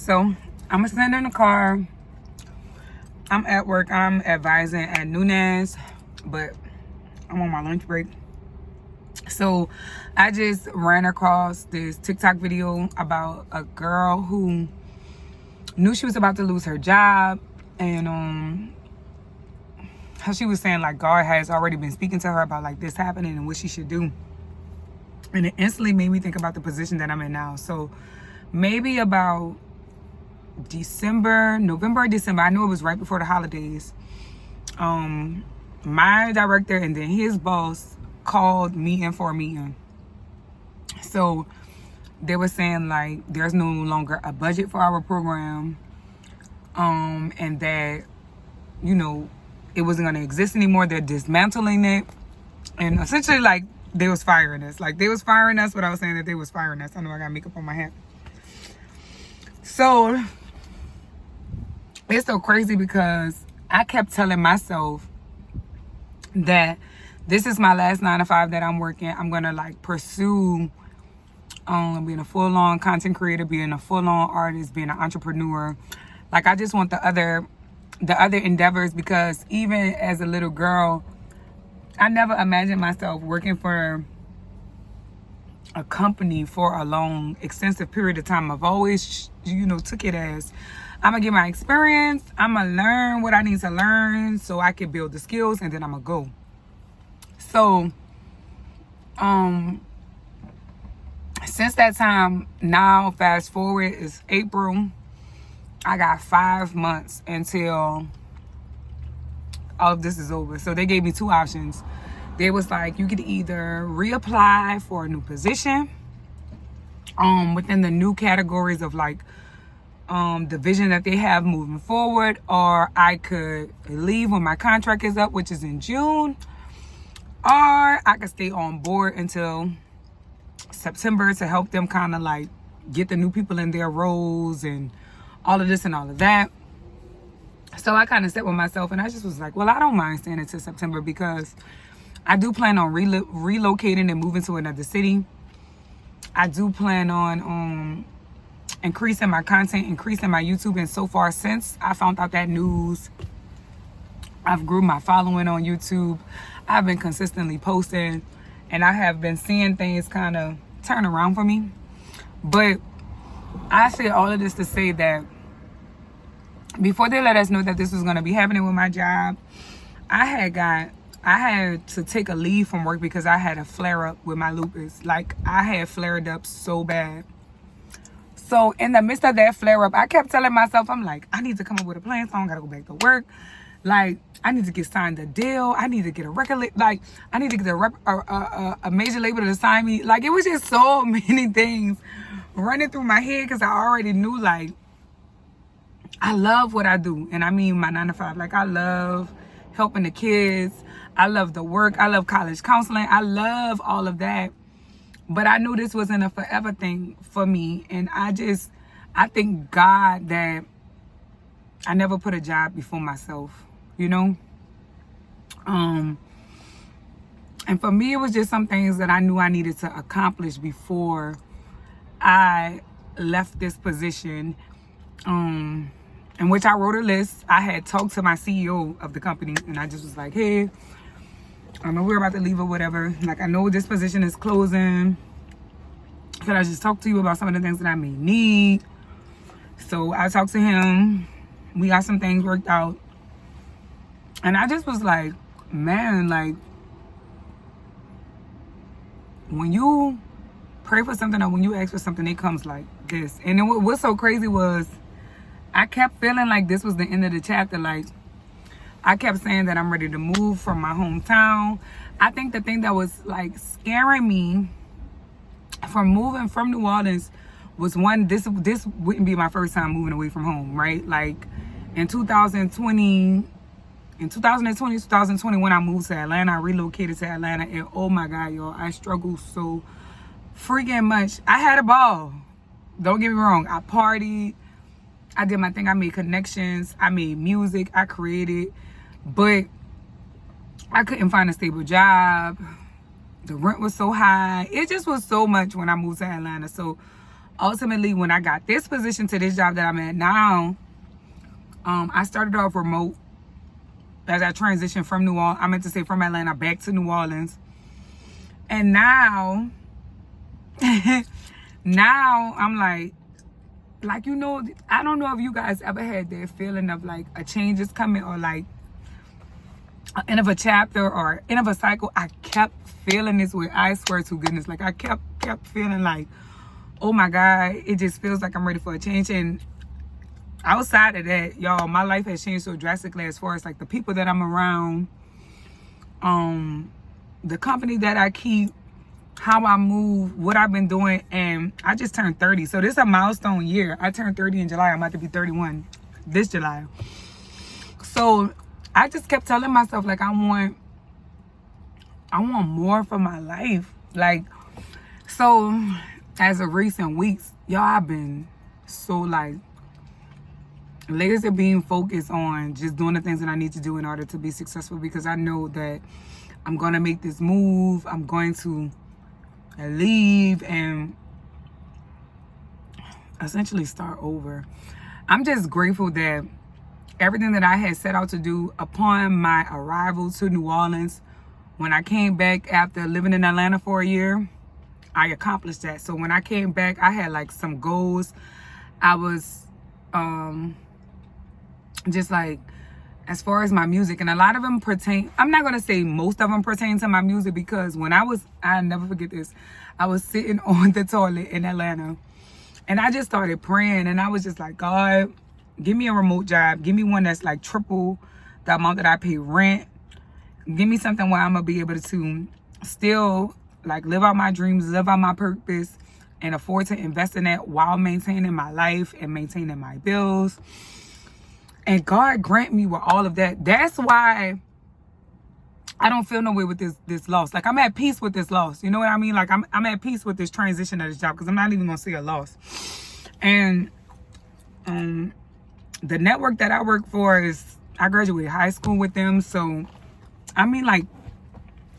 So I'm gonna stand in the car. I'm at work. I'm advising at Nunez, but I'm on my lunch break. So I just ran across this TikTok video about a girl who knew she was about to lose her job, and how she was saying like God has already been speaking to her about like this happening and what she should do. And it instantly made me think about the position that I'm in now. So maybe about November or December, I know it was right before the holidays, my director and then his boss called me in for a meeting. So they were saying like there's no longer a budget for our program, and that, you know, it wasn't going to exist anymore. They're dismantling it, and essentially like they was firing us. Like they was firing us without saying that they was firing us. I know I got makeup on my hat. So it's so crazy because I kept telling myself that this is my last 9 to 5 that I'm working. I'm gonna like pursue being a full-on content creator, being a full-on artist, being an entrepreneur. Like I just want the other endeavors, because even as a little girl, I never imagined myself working for a company for a long, extensive period of time. I've always, took it as I'm gonna get my experience, I'm gonna learn what I need to learn so I can build the skills, and then I'm gonna go. So, since that time, now fast forward, it's April. I got 5 months until all of this is over. So they gave me 2 options. They was like, you could either reapply for a new position within the new categories of like the vision that they have moving forward, or I could leave when my contract is up, which is in June, or I could stay on board until September to help them kind of like get the new people in their roles and all of this and all of that. So I kind of sat with myself and I just was like, well, I don't mind staying until September, because I do plan on relocating and moving to another city. I do plan on increasing my content, increasing my YouTube. And so far, since I found out that news, I've grew my following on YouTube. I've been consistently posting, and I have been seeing things kind of turn around for me. But I say all of this to say that before they let us know that this was going to be happening with my job, I had to take a leave from work because I had a flare up with my lupus. Like I had flared up so bad. So in the midst of that flare up, I kept telling myself, I'm like, I need to come up with a plan, so I don't gotta go back to work. Like I need to get signed a deal. I need to get a record. Like I need to get a major label to sign me. Like it was just so many things running through my head, because I already knew like I love what I do, and I mean my 9 to 5. Like I love helping the kids. I love the work. I love college counseling. I love all of that. But I knew this wasn't a forever thing for me. And I thank God that I never put a job before myself, And for me, it was just some things that I knew I needed to accomplish before I left this position, in which I wrote a list. I had talked to my CEO of the company, and I just was like, hey, I know we're about to leave or whatever. Like, I know this position is closing. Could I just talk to you about some of the things that I may need? So I talked to him. We got some things worked out. And I just was like, man, like, when you pray for something or when you ask for something, it comes like this. And then what's so crazy was I kept feeling like this was the end of the chapter. Like, I kept saying that I'm ready to move from my hometown. I think the thing that was like scaring me from moving from New Orleans was, one, this wouldn't be my first time moving away from home, right? Like in 2020, 2021, I moved to Atlanta. I relocated to Atlanta, and oh my God, y'all, I struggled so freaking much. I had a ball. Don't get me wrong. I partied. I did my thing. I made connections. I made music. I created. But I couldn't find a stable job. The rent was so high. It just was so much when I moved to Atlanta. So ultimately, when I got this position to this job that I'm at now, I started off remote as I transitioned from New Orleans. I meant to say from Atlanta back to New Orleans. And now, now I'm like, you know, I don't know if you guys ever had that feeling of like a change is coming, or like end of a chapter or end of a cycle. I kept feeling this way. I swear to goodness, like I kept feeling like, oh my God, it just feels like I'm ready for a change. And outside of that, y'all, my life has changed so drastically as far as like the people that I'm around, the company that I keep, how I move, what I've been doing. And I just turned 30. So this is a milestone year. I turned 30 in July. I'm about to be 31 this July. So I just kept telling myself, like, I want more for my life. Like, so as of recent weeks, y'all, I've been so like laser beam focused on just doing the things that I need to do in order to be successful, because I know that I'm going to make this move. I'm going to leave and essentially start over. I'm just grateful that everything that I had set out to do upon my arrival to New Orleans, when I came back after living in Atlanta for a year, I accomplished that. So when I came back, I had like some goals. I was just like, as far as my music, and a lot of them pertain, I'm not going to say most of them pertain to my music, because when I'll never forget this, I was sitting on the toilet in Atlanta and I just started praying, and I was just like, God, give me a remote job. Give me one that's like triple the amount that I pay rent. Give me something where I'm going to be able to still like live out my dreams, live out my purpose, and afford to invest in that while maintaining my life and maintaining my bills. And God grant me with all of that. That's why I don't feel no way with this loss. Like, I'm at peace with this loss. You know what I mean? Like, I'm at peace with this transition of this job, because I'm not even going to see a loss. And the network that I work for I graduated high school with them. So, I mean, like,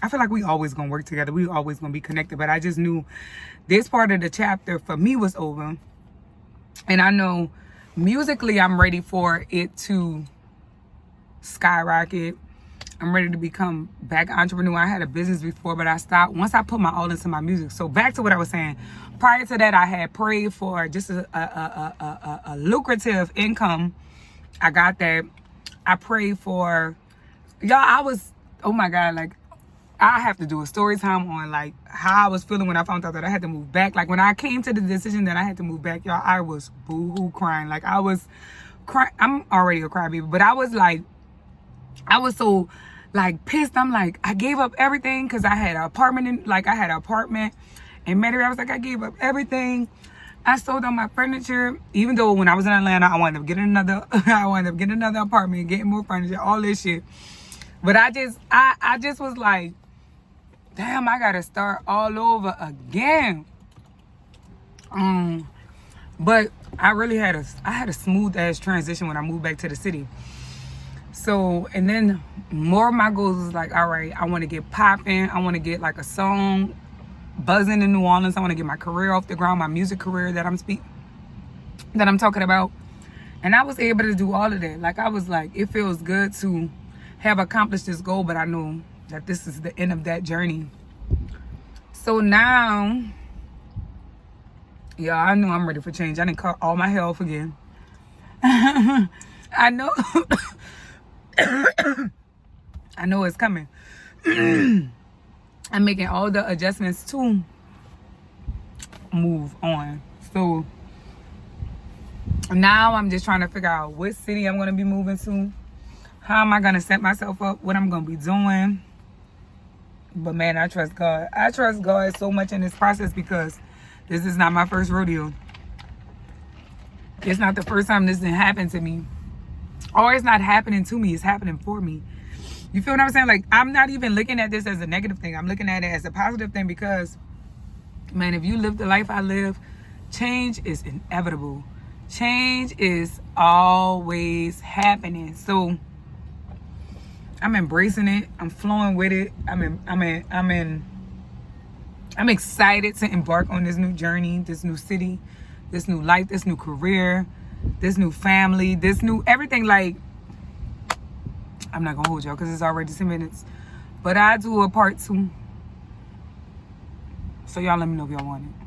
I feel like we always going to work together. We always going to be connected. But I just knew this part of the chapter for me was over. And I know musically, I'm ready for it to skyrocket. I'm ready to become back entrepreneur. I had a business before, but I stopped once I put my all into my music. So back to what I was saying. Prior to that, I had prayed for just a lucrative income. I got that. I prayed for, y'all, oh my God, like, I have to do a story time on like how I was feeling when I found out that I had to move back. Like, when I came to the decision that I had to move back, y'all, I was boo-hoo crying. Like, I was crying. I'm already a crybaby, but I was so like pissed. I'm like, I gave up everything, because I had an apartment in Metairie. I was like, I gave up everything. I sold all my furniture, even though when I was in Atlanta, I wound up getting another apartment, getting more furniture, all this shit. But I just was like, damn, I gotta start all over again. But I really had a smooth ass transition when I moved back to the city. So, and then more of my goals was like, all right, I want to get popping. I want to get like a song buzzing in New Orleans. I want to get my career off the ground, my music career that I'm talking about. And I was able to do all of that. Like, I was like, it feels good to have accomplished this goal, but I know that this is the end of that journey. So now, yeah, I know I'm ready for change. I didn't cut all my hair off again. I know. I know it's coming. I'm making all the adjustments to move on. So now I'm just trying to figure out what city I'm going to be moving to. How am I going to set myself up? What I'm going to be doing? But man, I trust God. I trust God so much in this process, because this is not my first rodeo. It's not the first time this didn't happen to me. Or it's not happening to me. It's happening for me. You feel what I'm saying? Like, I'm not even looking at this as a negative thing. I'm looking at it as a positive thing, because, man, if you live the life I live, change is inevitable. Change is always happening. So I'm embracing it. I'm flowing with it. I'm excited to embark on this new journey, this new city, this new life, this new career, this new family, this new everything. Like, I'm not gonna hold y'all because it's already 10 minutes, but I do a part 2. So y'all let me know if y'all want it.